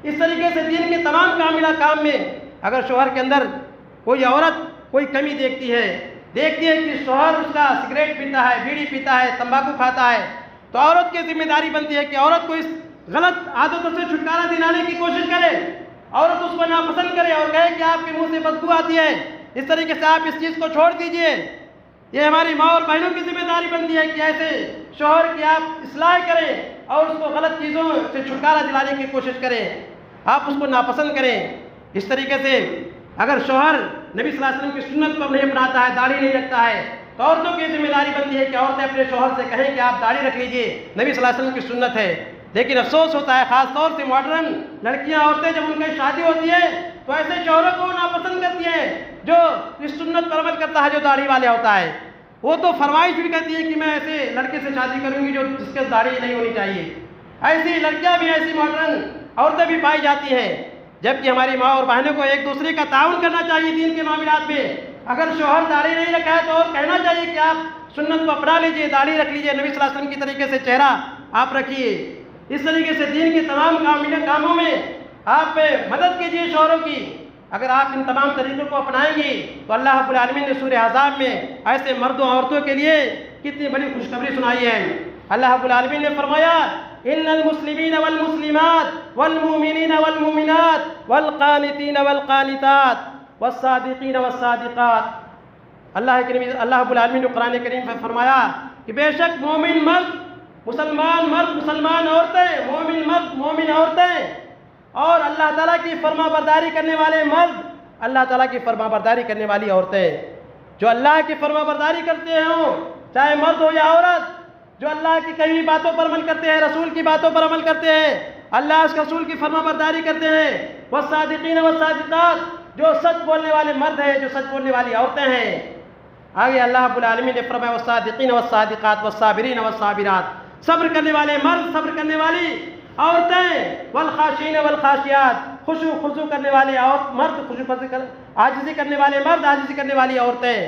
اس طریقے سے دین کے تمام کام میں اگر شوہر کے اندر کوئی عورت کوئی کمی دیکھتی ہے کہ شوہر اس کا سگریٹ پیتا ہے، بیڑی پیتا ہے، تمباکو کھاتا ہے، تو عورت کی ذمہ داری بنتی ہے کہ عورت کو اس غلط عادتوں سے چھٹکارا دلانے کی کوشش کرے، عورت اس کو ناپسند کرے اور کہے کہ آپ کے منہ سے بدبو آتی ہے، اس طریقے سے آپ اس چیز کو چھوڑ دیجئے۔ یہ ہماری ماں اور بہنوں کی ذمہ داری بنتی ہے کہ ایسے شوہر کی آپ اصلاح کریں اور اس کو غلط چیزوں سے چھٹکارا دلانے کی کوشش کریں، آپ اس کو ناپسند کریں۔ اس طریقے سے اگر شوہر نبی صلی اللہ علیہ وسلم کی سنت کو نہیں اپناتا ہے، داڑھی نہیں رکھتا ہے، تو عورتوں کی ذمہ داری بنتی ہے کہ عورتیں اپنے شوہر سے کہیں کہ آپ داڑھی رکھ لیجئے، نبی صلی اللہ علیہ وسلم کی سنت ہے۔ لیکن افسوس ہوتا ہے خاص طور سے ماڈرن لڑکیاں، عورتیں جب ان کی شادی ہوتی ہے تو ایسے شوہروں کو ناپسند کرتی ہیں جو اس سنت پر عمل کرتا ہے، جو داڑھی والے ہوتا ہے۔ وہ تو فرمائش بھی کرتی ہے کہ میں ایسے لڑکے سے شادی کروں گی جو جس کے داڑھی نہیں ہونی چاہیے۔ ایسی لڑکیاں بھی، ایسی ماڈرن عورتیں بھی پائی جاتی ہیں، جبکہ ہماری ماں اور بہنوں کو ایک دوسرے کا تعاون کرنا چاہیے دین کے معاملات میں۔ اگر شوہر داڑھی نہیں رکھا ہے تو اور کہنا چاہیے کہ آپ سنت کو اپنا لیجئے، داڑھی رکھ لیجئے، نبی صلی اللہ علیہ وسلم کی طریقے سے چہرہ آپ رکھیے۔ اس طریقے سے دین کے تمام کاموں میں آپ مدد کیجئے شوہروں کی۔ اگر آپ ان تمام طریقوں کو اپنائیں گے تو اللہ رب العالمین نے سورہ احزاب میں ایسے مردوں عورتوں کے لیے کتنی بڑی خوشخبری سنائی ہے۔ اللہ رب العالمین نے فرمایا ان المسلمین والمسلمات والمؤمنین والمؤمنات والقانتین والقانتات والصادقین والصادقات۔ اللہ رب العالمین نے قرآن کریم میں فرمایا کہ بے شک مومن مرد، مسلمان عورتیں، مومن مرد، مومن عورتیں، اور اللہ تعالیٰ کی فرما برداری کرنے والے مرد، اللہ تعالیٰ کی فرما برداری کرنے والی عورتیں، جو اللہ کی فرما برداری کرتے ہوں، چاہے مرد ہو یا عورت، جو اللہ کی کئی باتوں پر عمل کرتے ہیں، رسول کی باتوں پر عمل کرتے ہیں، اللہ اس رسول کی فرما برداری کرتے ہیں۔ والصادقین والصادقات، جو سچ بولنے والے مرد ہیں، جو سچ بولنے والی عورتیں ہیں۔ آگے اللہ رب العالمین نے فرمایا والصادقین والصادقات والصابرین والصابرات، صبر کرنے والے مرد، صبر کرنے والی عورتیں، والخاشعین والخاشعات، خضوع کرنے والے مرد، عاجزی کرنے والے مرد، عاجزی کرنے والی عورتیں،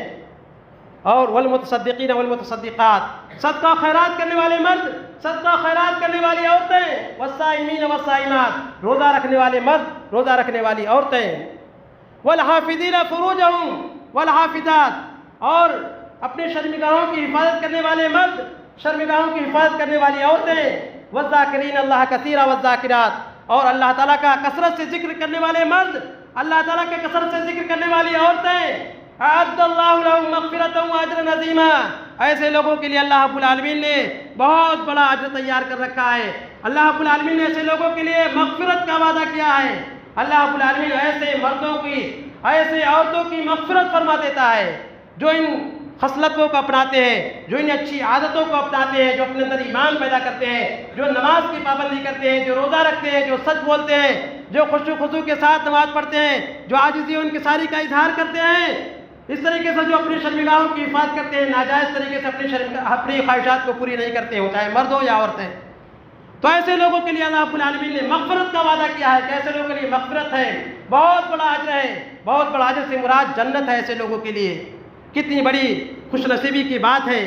اور والمتصدقین والمتصدقات، صدقہ خیرات کرنے والے مرد، صدقہ خیرات کرنے والی عورتیں، والصائمین والصائمات، روزہ رکھنے والے مرد، روزہ رکھنے والی عورتیں، والحافظین فروجہم والحافظات، اور اپنے شرمگاہوں کی حفاظت کرنے والے مرد، شرمگاہوں کی حفاظت کرنے والی عورتیں، والذاکرین اللہ کثیرا والذاکرات، اور اللہ تعالیٰ کا کثرت سے ذکر کرنے والے مرد، اللہ تعالیٰ کے کثرت سے ذکر کرنے والی عورتیں۔ اعد اللہ لہم مغفرۃ واجرا عظیما، ایسے لوگوں کے لیے اللہ رب العالمین نے بہت بڑا اجر تیار کر رکھا ہے۔ اللہ رب العالمین نے ایسے لوگوں کے لیے مغفرت کا وعدہ کیا ہے۔ اللہ رب العالمین ایسے مردوں کی، ایسے عورتوں کی مغفرت فرما دیتا ہے جو ان خصلتوں کو اپناتے ہیں، جو ان اچھی عادتوں کو اپناتے ہیں، جو اپنے اندر ایمان پیدا کرتے ہیں، جو نماز کی پابندی کرتے ہیں، جو روزہ رکھتے ہیں، جو سچ بولتے ہیں، جو خضوع کے ساتھ نماز پڑھتے ہیں، جو عاجزی و انکساری کا اظہار کرتے ہیں، اس طریقے سے جو اپنی شرمگاہوں کی حفاظت کرتے ہیں، ناجائز طریقے سے اپنی خواہشات کو پوری نہیں کرتے ہیں، چاہے مرد ہو یا عورتیں، تو ایسے لوگوں کے لیے اللہ رب العالمین نے مغفرت کا وعدہ کیا ہے کہ ایسے لوگوں کے لیے مغفرت ہے، بہت بڑا اجر ہے، بہت بڑا اجر سے مراد جنت ہے ایسے لوگوں کے لیے۔ کتنی بڑی خوش نصیبی کی بات ہے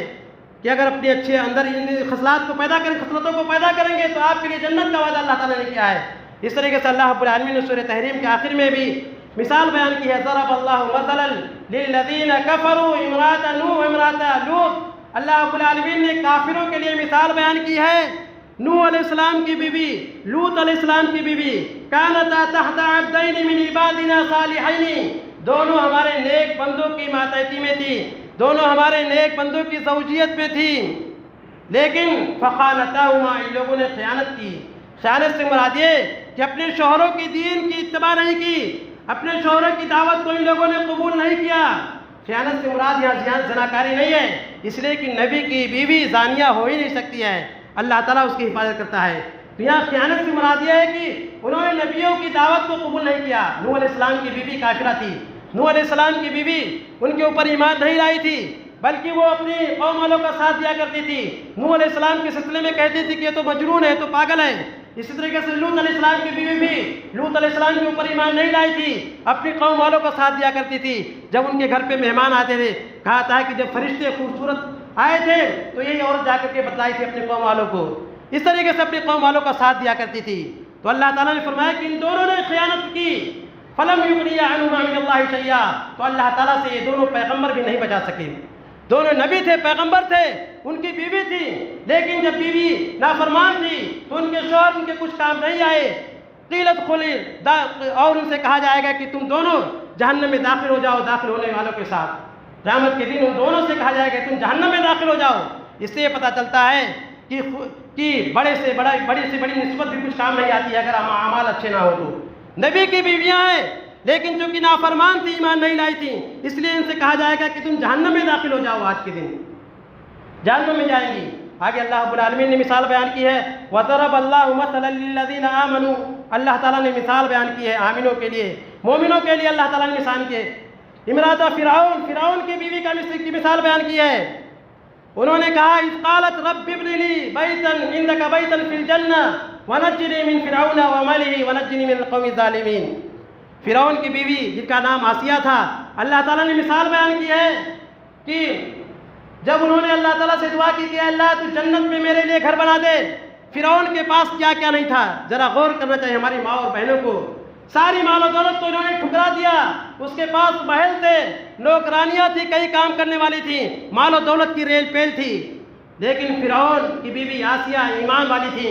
کہ اگر اپنے اچھے اندر ان خصلات کو پیدا کریں، خصلتوں کو پیدا کریں گے تو آپ کے لیے جنت کا وعدہ اللہ تعالیٰ نے کیا ہے۔ اس طریقے سے اللہ رب العالمین نے سورہ تحریم کے آخر میں بھی مثال بیان کی ہے، ضرب اللہ مثلا للذین کفروا امرأۃ نوح وامرأۃ لوط، اللہ رب العالمین نے کافروں کے لیے مثال بیان کی ہے نوح علیہ السلام کی بیوی، لوط علیہ السلام کی بیوی، کانتا تحت عبدین من عبادنا صالحین، دونوں ہمارے نیک بندوں کی ماتحتی میں تھی، دونوں ہمارے نیک بندوں کی زوجیت میں تھی، لیکن فخانتاہما، ان لوگوں نے خیانت کی۔ خیانت سے مراد یہ کہ اپنے شوہروں کی دین کی اتباع نہیں کی، اپنے شوہروں کی دعوت کو ان لوگوں نے قبول نہیں کیا۔ خیانت سے مراد یہاں زناکاری نہیں ہے، اس لیے کہ نبی کی بیوی زانیہ ہو ہی نہیں سکتی ہے، اللہ تعالیٰ اس کی حفاظت کرتا ہے۔ تو یہاں خیانت سے مراد یہ ہے کہ انہوں نے نبیوں کی دعوت کو قبول نہیں کیا۔ نوح علیہ السلام کی بیوی کافرہ تھی، نوح علیہ السلام کی بیوی ان کے اوپر ایمان نہیں لائی تھی، بلکہ وہ اپنی قوم والوں کا ساتھ دیا کرتی تھی۔ نوح علیہ السلام کے سلسلے میں کہتی تھی کہ یہ تو مجنون ہے، تو پاگل ہے، اسی طریقے سے لوط علیہ السلام کی بیوی بھی لوط علیہ السلام کے اوپر ایمان نہیں لائی تھی، اپنی قوم والوں کا ساتھ دیا کرتی تھی۔ جب ان کے گھر پہ مہمان آتے تھے، کہا تھا کہ جب فرشتے خوبصورت آئے تھے تو یہی عورت جا کر کے بتلائی تھی اپنی قوم والوں کو، اس طریقے سے اپنی قوم والوں کا ساتھ دیا کرتی تھی۔ تو اللہ تعالیٰ نے فرمایا کہ ان دونوں نے خیانت کی، فلم یغنی عنہما من اللہ شیئا، تو اللہ تعالیٰ سے یہ دونوں پیغمبر بھی نہیں بچا سکے۔ دونوں نبی تھے، پیغمبر تھے، ان کی بیوی تھی، لیکن جب بیوی نافرمان تھی تو ان کے شوہر ان کے کچھ کام نہیں آئے۔ قیلت خلی، اور ان سے کہا جائے گا کہ تم دونوں جہنم میں داخل ہو جاؤ داخل ہونے والوں کے ساتھ۔ قیامت کے دن ان دونوں سے کہا جائے گا تم جہنم میں داخل ہو جاؤ۔ اس سے یہ پتہ چلتا ہے کہ بڑی سے بڑی نسبت بھی کچھ کام نہیں آتی ہے اگر اعمال اچھے نہ ہو تو۔ نبی کی بیویاں ہیں لیکن چونکہ نافرمان تھی، ایمان نہیں لائی تھی، اس لیے ان سے کہا جائے گا کہ تم جہنم میں داخل ہو جاؤ، آج کے دن جہنم میں جائیں گی۔ آگے اللہ رب العالمین نے مثال بیان کی ہے، وَضَرَبَ اللَّهُ مَثَلًا لِّلَّذِينَ آمَنُوا، اللہ تعالیٰ نے مثال بیان کی ہے آمنوں کے لیے، مومنوں کے لیے اللہ تعالیٰ نے مثال کی ہے۔ امرأۃ فرعون کی بیوی کا مثال بیان کی ہے۔ انہوں نے کہا اذ قالت رب ابن لی بیتا عندک بیتا فی الجنہ ونجنی من فرعون وعملہ ونجنی من القوم الظالمین۔ فرعون کی بیوی جن کا نام آسیہ تھا، اللہ تعالیٰ نے مثال بیان کی ہے کہ جب انہوں نے اللہ تعالیٰ سے دعا کی کہ اللہ تو جنت میں میرے لیے گھر بنا دے، فرعون کے پاس کیا کیا نہیں تھا، ذرا غور کرنا چاہیے ہماری ماں اور بہنوں کو۔ ساری مال و دولت تو انہوں نے ٹھکرا دیا، اس کے پاس محل تھے، نوکرانیاں تھی، کئی کام کرنے والی تھیں، مال و دولت کی ریل پیل تھی، لیکن فرعون کی بیوی آسیہ ایمان والی تھی،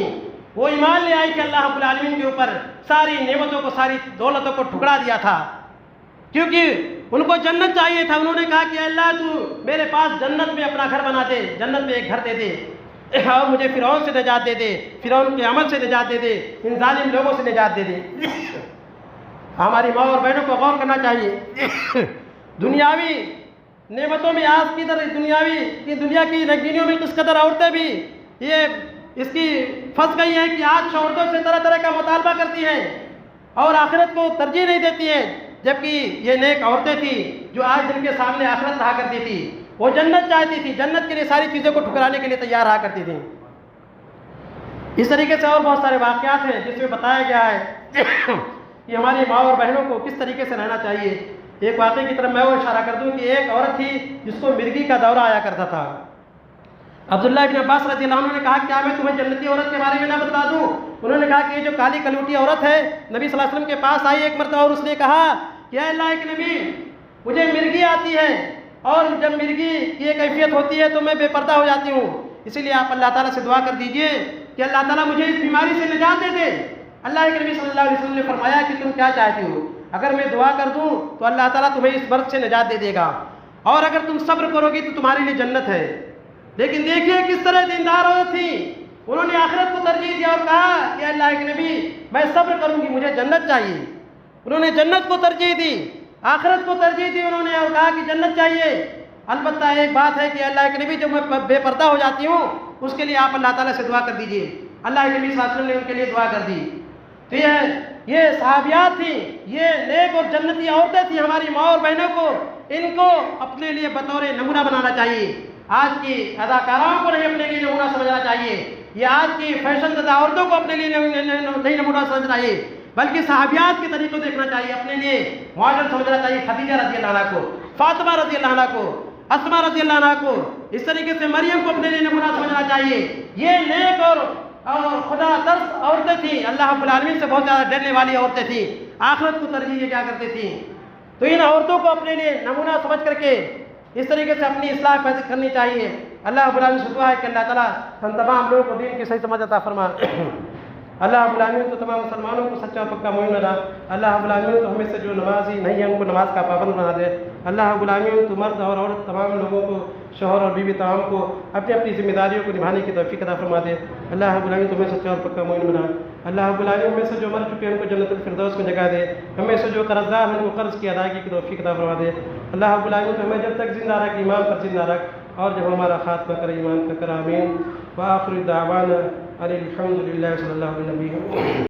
وہ ایمان لے آئی کہ اللہ رب العالمین کے اوپر ساری نعمتوں کو، ساری دولتوں کو ٹھکرا دیا تھا، کیونکہ ان کو جنت چاہیے تھا۔ انہوں نے کہا کہ اللہ تو میرے پاس جنت میں اپنا گھر بنا دے، جنت میں ایک گھر دے دے، اور مجھے فرعون سے نجات دے دے، فرعون کے عمل سے نجات دے دے، ان ظالم لوگوں سے نجات دے دے۔ ہماری ماں اور بہنوں کو غور کرنا چاہیے، دنیاوی نعمتوں میں آج کی طرح دنیا کی رنگینیوں میں کس قدر عورتیں بھی یہ اس کی پھنس گئی ہیں کہ آج عورتوں سے طرح طرح کا مطالبہ کرتی ہیں اور آخرت کو ترجیح نہیں دیتی ہیں، جبکہ یہ نیک عورتیں تھیں جو آج جن کے سامنے آخرت رہا کرتی تھی، وہ جنت چاہتی تھی، جنت کے لیے ساری چیزوں کو ٹھکرانے کے لیے تیار رہا کرتی تھیں۔ اس طریقے سے اور بہت سارے واقعات ہیں جس میں بتایا گیا ہے کہ ہماری ماں اور بہنوں کو کس طریقے سے رہنا چاہیے۔ ایک واقعے کی طرف میں وہ اشارہ کر دوں کہ ایک عورت تھی جس کو مرگی کا دورہ آیا کرتا تھا۔ عبداللہ ابن عباس رضی اللہ عنہ نے کہا کیا میں تمہیں جنتی عورت کے بارے میں نہ بتا دوں؟ انہوں نے کہا کہ یہ جو کالی کلوٹی عورت ہے نبی صلی اللہ علیہ وسلم کے پاس آئی ایک مرتبہ اور اس نے کہا کہ اے اللہ کے نبی مجھے مرگی آتی ہے اور جب مرگی کی یہ کیفیت ہوتی ہے تو میں بے پردہ ہو جاتی ہوں، اسی لیے آپ اللہ تعالیٰ سے دعا کر دیجئے کہ اللہ تعالیٰ مجھے اس بیماری سے نجات دے دے۔ اللہ کے نبی صلی اللہ علیہ وسلم نے فرمایا کہ تم کیا چاہتی ہو؟ اگر میں دعا کر دوں تو اللہ تعالیٰ تمہیں اس مرض سے نجات دے دے گا، اور اگر تم صبر کرو گی تو تمہارے لیے جنت ہے۔ لیکن دیکھیے کس طرح دیندار عورت تھی، انہوں نے آخرت کو ترجیح دیا اور کہا کہ اللہ کے نبی میں صبر کروں گی، مجھے جنت چاہیے۔ انہوں نے جنت کو ترجیح دی، آخرت کو ترجیح دی انہوں نے، اور کہا کہ جنت چاہیے۔ البتہ ایک بات ہے کہ اللہ کے نبی جب میں بے پردہ ہو جاتی ہوں اس کے لیے آپ اللہ تعالیٰ سے دعا کر دیجئے۔ اللہ کے نبی صلی اللہ علیہ وسلم نے ان کے لیے دعا کر دی۔ تو یہ صحابیات تھیں، یہ نیک اور جنتی عورتیں تھیں، ہماری ماں اور بہنوں کو ان کو اپنے لیے بطور نمونہ بنانا چاہیے۔ آج کی اداکاراؤں کو نہیں اپنے لیے نمونہ سمجھنا چاہیے، یہ آج کی فیشن زدہ عورتوں کو اپنے لیے نہیں نمونہ سمجھنا چاہیے، بلکہ صحابیات کے طریقوں دیکھنا چاہیے، اپنے لیے ماڈل سمجھنا چاہیے۔ خدیجہ رضی اللہ عنہ کو، فاطمہ رضی اللہ عنہ کو، اسماء رضی اللہ عنہ کو، اس طریقے سے مریم کو اپنے لیے نمونہ سمجھنا چاہیے۔ یہ نیک اور خدا ترس عورتیں تھیں، اللہ رب العالمین سے بہت زیادہ ڈرنے والی عورتیں تھیں، آخرت کو ترجیح کیا کرتی تھیں۔ تو ان عورتوں کو اپنے لیے نمونہ سمجھ کر کے اس طریقے سے اپنی اصلاح پیدا کرنی چاہیے۔ اللہ رب العالمین سے دعا ہے کہ اللہ تعالیٰ ہم تمام لوگوں کو دین کی صحیح سمجھ عطا فرما۔ اللہ رب العالمین تو تمام مسلمانوں کو سچا پکا مومن بنا۔ اللہ رب العالمین تو ہمیں سے جو نمازی نہیں ہیں ان کو نماز کا پابند بنا دے۔ اللہ رب العالمین تو مرد اور عورت تمام لوگوں کو، شوہر اور بیوی تمام کو اپنی اپنی ذمہ داریوں کو نبھانے کی توفیق عطا فرما دے۔ اللہ رب العالمین تمہیں سچا اور پکا مومن بنا۔ اللہ رب العالمین میں سے جو مر چکے ہیں ان کو جنت الفردوس میں جگہ دے، ہمیں سے جو قرض دار ہیں ان کو قرض کی ادائیگی کی توفیق عطا فرما دے۔ اللہ رب العالمین تو ہمیں جب تک زندہ رکھ، ایمان پر زندہ رکھ، اور جب ہمارا خاتمہ کر ایمان کا کر، آمین۔ وآخر دعوانا ان الحمد للہ صلی اللہ علیہ وسلم۔